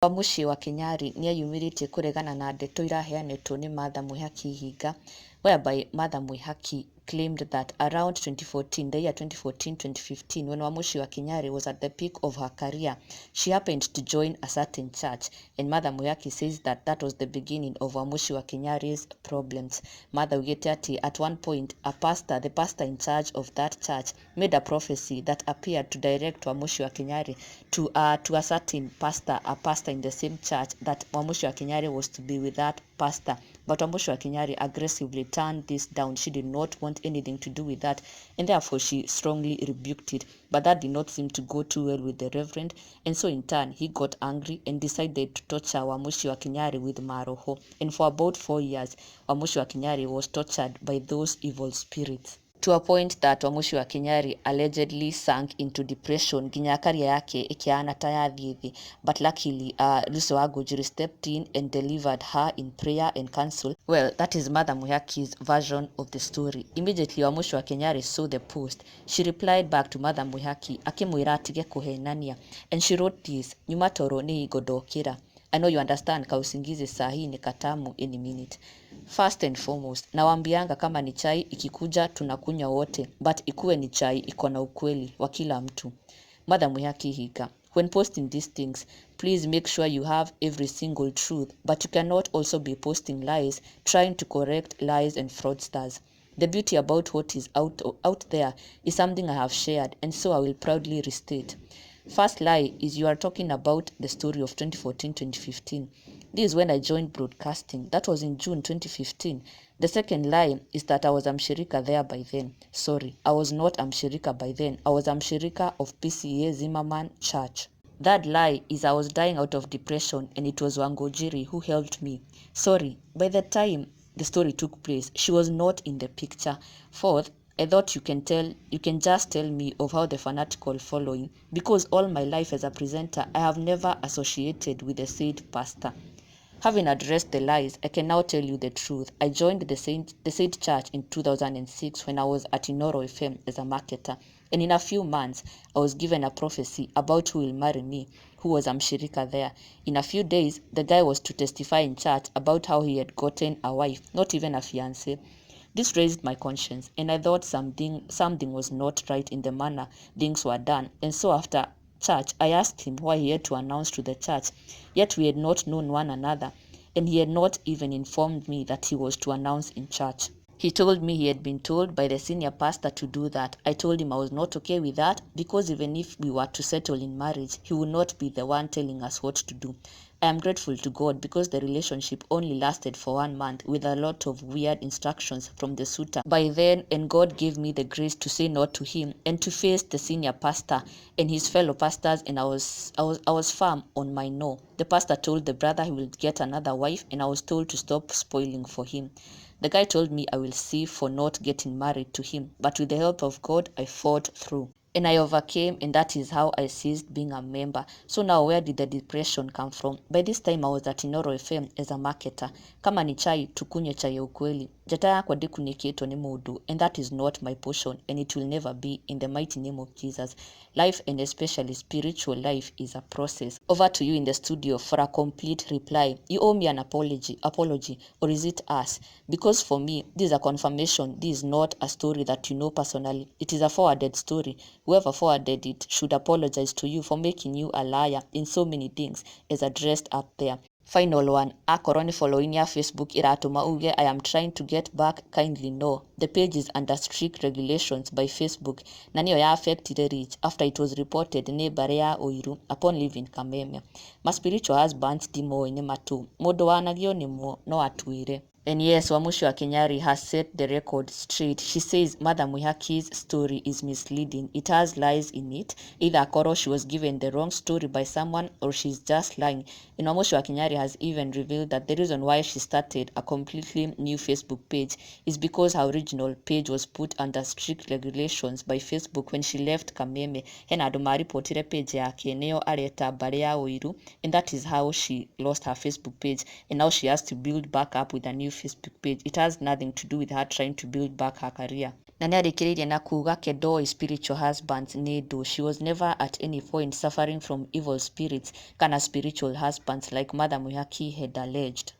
Wamucii wa Kinyari nĩeyumĩrĩtie kũregana na ndeto iraheanĩtwo nĩ Martha Mwihaki Ihinga, whereby Martha Mwihaki claimed that around 2014, the year 2014-2015, when Wamucii wa Kinyari was at the peak of her career, she happened to join a certain church, and Martha Mwihaki says that that was the beginning of Wamucii wa Kinyari's problems. Martha ugete ati at one point, the pastor in charge of that church, made a prophecy that appeared to direct Wamucii wa Kinyari to a certain pastor, a pastor in the same church, that Wamucii wa Kinyari was to be with that pastor. But Wamucii wa Kinyari aggressively turned this down. She did not want anything to do with that, and therefore she strongly rebuked it. But that did not seem to go too well with the reverend, and so in turn he got angry and decided to torture Wamucii wa Kinyari with maroho. And for about 4 years, Wamucii wa Kinyari was tortured by those evil spirits, to a point that Wamucii wa Kinyari allegedly sank into depression nginya career yake ikiana ta yathie thi. But luckily Lucy wa Njûru stepped in and delivered her in prayer and counsel. Well, that is Martha Mwihaki's version of the story. Immediately Wamucii wa Kinyari saw the post, she replied back to Martha Mwihaki akimwira atige kuhenania, and she wrote this: nyuma toro ni igodokira. I know you understand kausingizi sahi ni katamu any minute. First and foremost, nawambianga kama ni chai ikikuja tunakunywa wote, but ikuwe ni chai iko na ukweli wa kila mtu. Martha Mwihaki Ihinga, when posting these things, please make sure you have every single truth, but you cannot also be posting lies, trying to correct lies and fraudsters. The beauty about what is out there is something I have shared, and so I will proudly restate. First lie is you are talking about the story of 2014-2015. This is when I joined broadcasting. That was in June 2015. The second lie is that I was mshirika there by then. Sorry, I was not mshirika by then. I was mshirika of PCA Zimmerman Church. Third lie is I was dying out of depression and it was Wangojiri who helped me. Sorry, by the time the story took place, she was not in the picture. Fourth, I thought you can just tell me of how the fanatical following, because all my life as a presenter, I have never associated with the said pastor. Having addressed the lies, I can now tell you the truth. I joined the said church in 2006 when I was at Inoro FM as a marketer, and in a few months, I was given a prophecy about who will marry me, who was mshirika there. In a few days, the guy was to testify in church about how he had gotten a wife, not even a fiancé. This raised my conscience, and I thought something was not right in the manner things were done. And so after church, I asked him why he had to announce to the church, yet we had not known one another, and he had not even informed me that he was to announce in church. He told me he had been told by the senior pastor to do that. I told him I was not okay with that, because even if we were to settle in marriage, he would not be the one telling us what to do. I am grateful to God because the relationship only lasted for 1 month with a lot of weird instructions from the suitor by then, and God gave me the grace to say no to him and to face the senior pastor and his fellow pastors, and I was firm on my no. The pastor told the brother he will get another wife, and I was told to stop spoiling for him. The guy told me I will see for not getting married to him, but with the help of God, I fought through. And I overcame, and that is how I ceased being a member. So now where did the depression come from? By this time I was at Inoro FM as a marketer. Kama ni chai, tukunywe chai ya ukweli. Jata yakwa ndikunikitwo ni mundu, and that is not my portion, and it will never be, in the mighty name of Jesus. Life, and especially spiritual life, is a process. Over to you in the studio for a complete reply. You owe me an apology, or is it us? Because for me, this is a confirmation. This is not a story that you know personally. It is a forwarded story. Whoever forwarded it should apologize to you for making you a liar in so many things as addressed up there. Final one, akorwo ni following ya Facebook iratuma uge I am trying to get back, kindly no. The page is under strict regulations by Facebook, na niyo ya affected reach after it was reported ni bare ya Oiru upon leaving Kameme. My spiritual husband dimo ine matu, mundu wanagio ni mo no atwire. And yes, Wamucii wa Kinyari has set the record straight. She says Martha Mwihaki's story is misleading. It has lies in it. Either Koro she was given the wrong story by someone, or she's just lying. And Wamucii wa Kinyari has even revealed that the reason why she started a completely new Facebook page is because her original page was put under strict regulations by Facebook when she left Kameme. Hena andu maripotire page yake neyo areta bare ya Oiru, and that is how she lost her Facebook page, and now she has to build back up with a new Facebook page. It has nothing to do with her trying to build back her career. Na nĩarĩkĩrĩirie na kuga Kedoi spiritual husbands nĩ ndũ. She was never at any point suffering from evil spirits kana spiritual husbands like Mother Mwihaki had alleged.